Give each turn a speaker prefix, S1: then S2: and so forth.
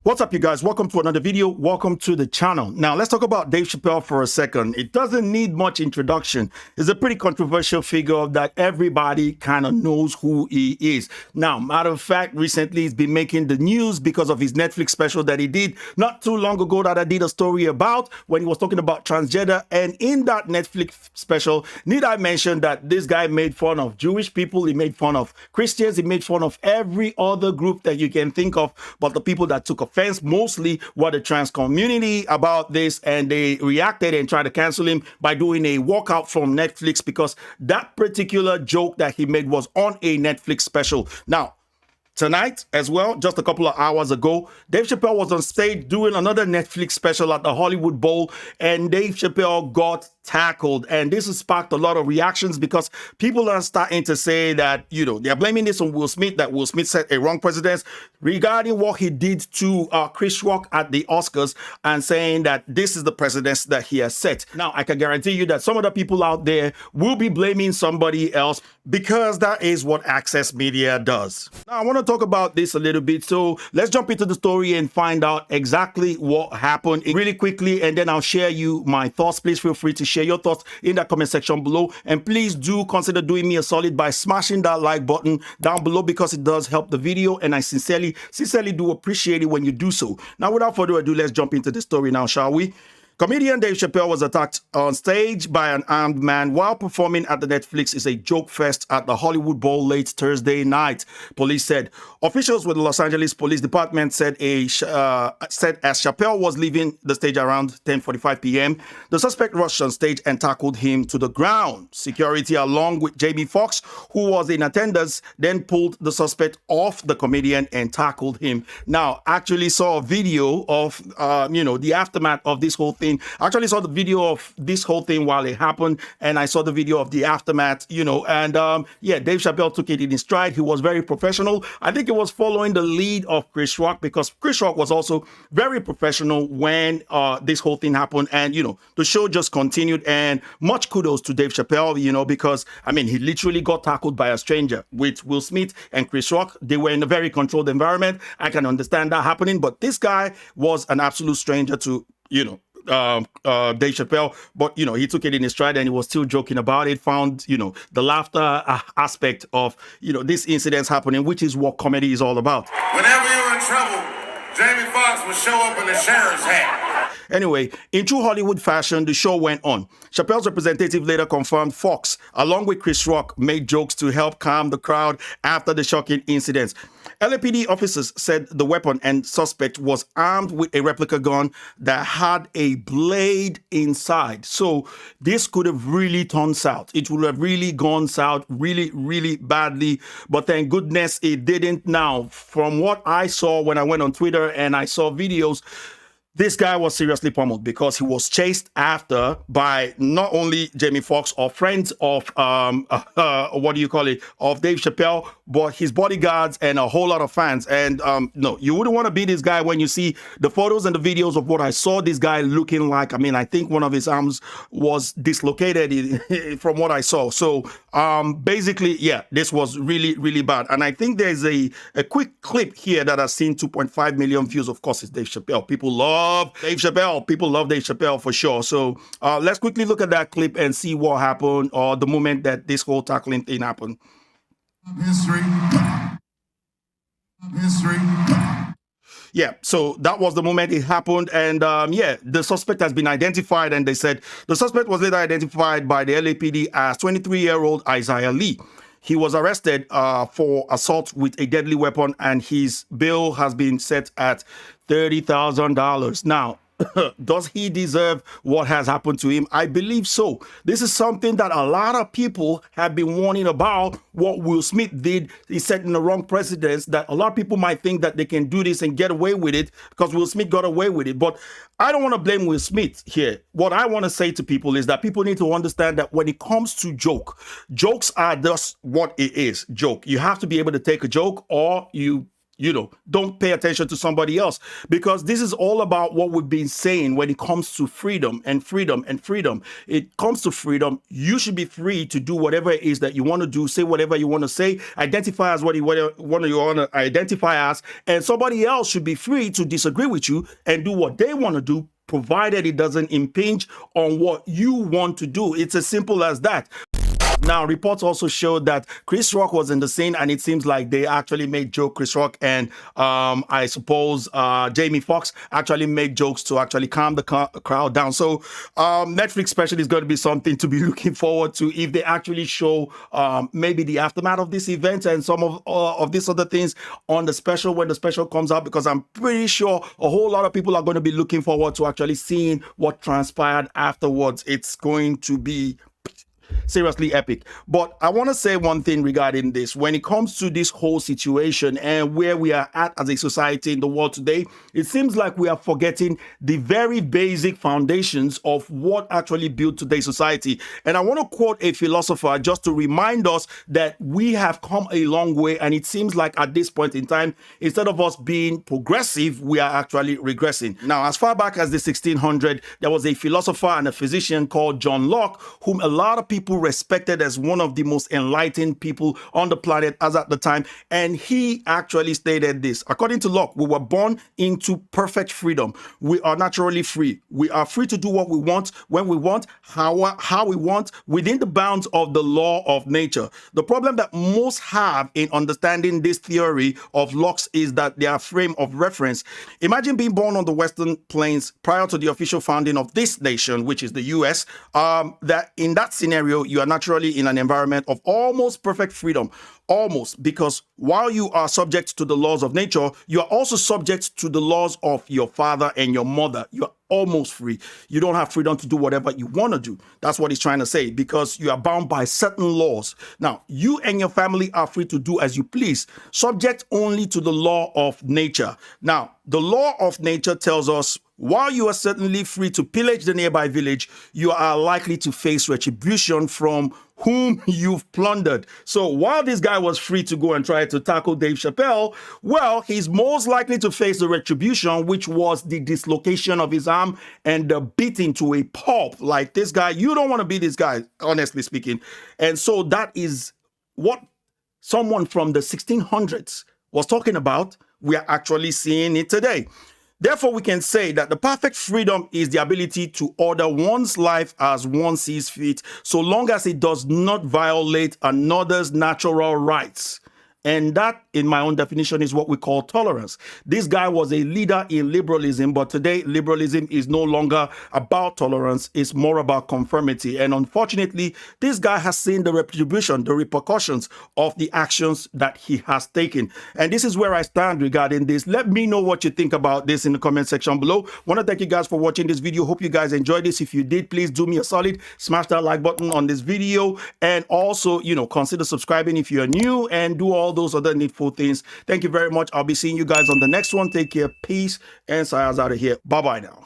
S1: What's up, you guys? Welcome to another video. Welcome to the channel. Now, let's talk about Dave Chappelle for a second. It doesn't need much introduction. He's a pretty controversial figure that everybody kind of knows who he is. Now, matter of fact, recently he's been making the news because of his Netflix special that he did not too long ago that I did a story about when he was talking about transgender. And in that Netflix special, need I mention that this guy made fun of Jewish people, he made fun of Christians, he made fun of every other group that you can think of, but the people that took offense mostly were the trans community about this, and they reacted and tried to cancel him by doing a walkout from Netflix because that particular joke that he made was on a Netflix special. Now, tonight as well, just a couple of hours ago, Dave Chappelle was on stage doing another Netflix special at the Hollywood Bowl, and Dave Chappelle got tackled. And this has sparked a lot of reactions because people are starting to say that, they're blaming this on Will Smith, that Will Smith set a wrong precedent regarding what he did to Chris Rock at the Oscars, and saying that this is the precedent that he has set. Now, I can guarantee you that some of the people out there will be blaming somebody else because that is what Access Media does. Now, I want to talk about this a little bit, so let's jump into the story and find out exactly what happened really quickly, and then I'll share you my thoughts. Please feel free to share your thoughts in the comment section below, and please do consider doing me a solid by smashing that like button down below because it does help the video, and I sincerely do appreciate it when you do so. Now, without further ado, let's jump into the story now, shall we? Comedian Dave Chappelle was attacked on stage by an armed man while performing at the Netflix Is a Joke Fest at the Hollywood Bowl late Thursday night, police said. Officials with the Los Angeles Police Department said as Chappelle was leaving the stage around 10:45 p.m., the suspect rushed on stage and tackled him to the ground. Security, along with Jamie Foxx, who was in attendance, then pulled the suspect off the comedian and tackled him. Now, I actually saw a video of, the aftermath of this whole thing. I actually saw the video of this whole thing while it happened, and I saw the video of the aftermath, Dave Chappelle took it in his stride. He was very professional. I think it was following the lead of Chris Rock, because Chris Rock was also very professional when this whole thing happened, and, the show just continued, and much kudos to Dave Chappelle, because, he literally got tackled by a stranger. With Will Smith and Chris Rock, they were in a very controlled environment. I can understand that happening, but this guy was an absolute stranger to, Dave Chappelle, but he took it in his stride and he was still joking about it, found the laughter aspect of these incidents happening, which is what comedy is all about.
S2: Whenever you're in trouble, Jamie Foxx will show up in the sheriff's hat.
S1: Anyway, in true Hollywood fashion, the show went on. Chappelle's representative later confirmed Fox, along with Chris Rock, made jokes to help calm the crowd after the shocking incidents. LAPD officers said the weapon and suspect was armed with a replica gun that had a blade inside. So this could have really turned south. It would have really gone south really, really badly. But thank goodness it didn't. Now, from what I saw when I went on Twitter and I saw videos, this guy was seriously pummeled because he was chased after by not only Jamie Foxx or friends of of Dave Chappelle, but his bodyguards and a whole lot of fans. And no, you wouldn't want to be this guy when you see the photos and the videos of what I saw this guy looking like. I think one of his arms was dislocated from what I saw. So basically, yeah, this was really, really bad. And I think there's a quick clip here that has seen 2.5 million views. Of course, it's Dave Chappelle. People love Dave Chappelle. People love Dave Chappelle for sure. So let's quickly look at that clip and see what happened, or the moment that this whole tackling thing happened.
S2: History.
S1: Yeah, so that was the moment it happened. And the suspect has been identified, and they said the suspect was later identified by the LAPD as 23-year-old Isaiah Lee. He was arrested for assault with a deadly weapon, and his bail has been set at $30,000. Now, does he deserve what has happened to him? I believe so. This is something that a lot of people have been warning about. What Will Smith did, he set in the wrong precedence, that a lot of people might think that they can do this and get away with it because Will Smith got away with it. But I don't want to blame Will Smith here. What I want to say to people is that people need to understand that when it comes to jokes are just what it is, joke. You have to be able to take a joke, or you don't pay attention to somebody else, because this is all about what we've been saying when it comes to freedom and freedom and freedom. It comes to freedom. You should be free to do whatever it is that you want to do, say whatever you want to say, identify as what you want to identify as, and somebody else should be free to disagree with you and do what they want to do, provided it doesn't impinge on what you want to do. It's as simple as that. Now, reports also showed that Chris Rock was in the scene, and it seems like they actually made joke. Chris Rock and I suppose Jamie Foxx actually made jokes to actually calm the crowd down. So Netflix special is going to be something to be looking forward to if they actually show maybe the aftermath of this event and some of these other things on the special when the special comes out, because I'm pretty sure a whole lot of people are going to be looking forward to actually seeing what transpired afterwards. It's going to be seriously epic. But I want to say one thing regarding this. When it comes to this whole situation and where we are at as a society in the world today, it seems like we are forgetting the very basic foundations of what actually built today's society. And I want to quote a philosopher just to remind us that we have come a long way, and it seems like at this point in time, instead of us being progressive, we are actually regressing. Now, as far back as the 1600s, there was a philosopher and a physician called John Locke, whom a lot of people respected as one of the most enlightened people on the planet as at the time. And he actually stated this: according to Locke, we were born into perfect freedom. We are naturally free. We are free to do what we want, when we want, how we want, within the bounds of the law of nature. The problem that most have in understanding this theory of Locke's is that their frame of reference. Imagine being born on the Western Plains prior to the official founding of this nation, which is the US, that in that scenario, you are naturally in an environment of almost perfect freedom. Almost, because while you are subject to the laws of nature, you are also subject to the laws of your father and your mother. You are almost free. You don't have freedom to do whatever you want to do. That's what he's trying to say, because you are bound by certain laws. Now, you and your family are free to do as you please, subject only to the law of nature. Now, the law of nature tells us, while you are certainly free to pillage the nearby village, you are likely to face retribution from whom you've plundered. So while this guy was free to go and try to tackle Dave Chappelle, well, he's most likely to face the retribution, which was the dislocation of his arm and the beating to a pulp. Like, this guy, you don't want to be this guy, honestly speaking. And so that is what someone from the 1600s was talking about. We are actually seeing it today. Therefore, we can say that the perfect freedom is the ability to order one's life as one sees fit, so long as it does not violate another's natural rights. And that, in my own definition, is what we call tolerance. This guy was a leader in liberalism, but today liberalism is no longer about tolerance. It's more about conformity. And unfortunately, this guy has seen the retribution, the repercussions of the actions that he has taken. And this is where I stand regarding this. Let me know what you think about this in the comment section below. Want to thank you guys for watching this video. Hope you guys enjoyed this. If you did, please do me a solid, smash that like button on this video. And also, consider subscribing if you're new, and do all those other needful things. Thank you very much. I'll be seeing you guys on the next one. Take care. Peace. And Sayas out of here. Bye-bye now.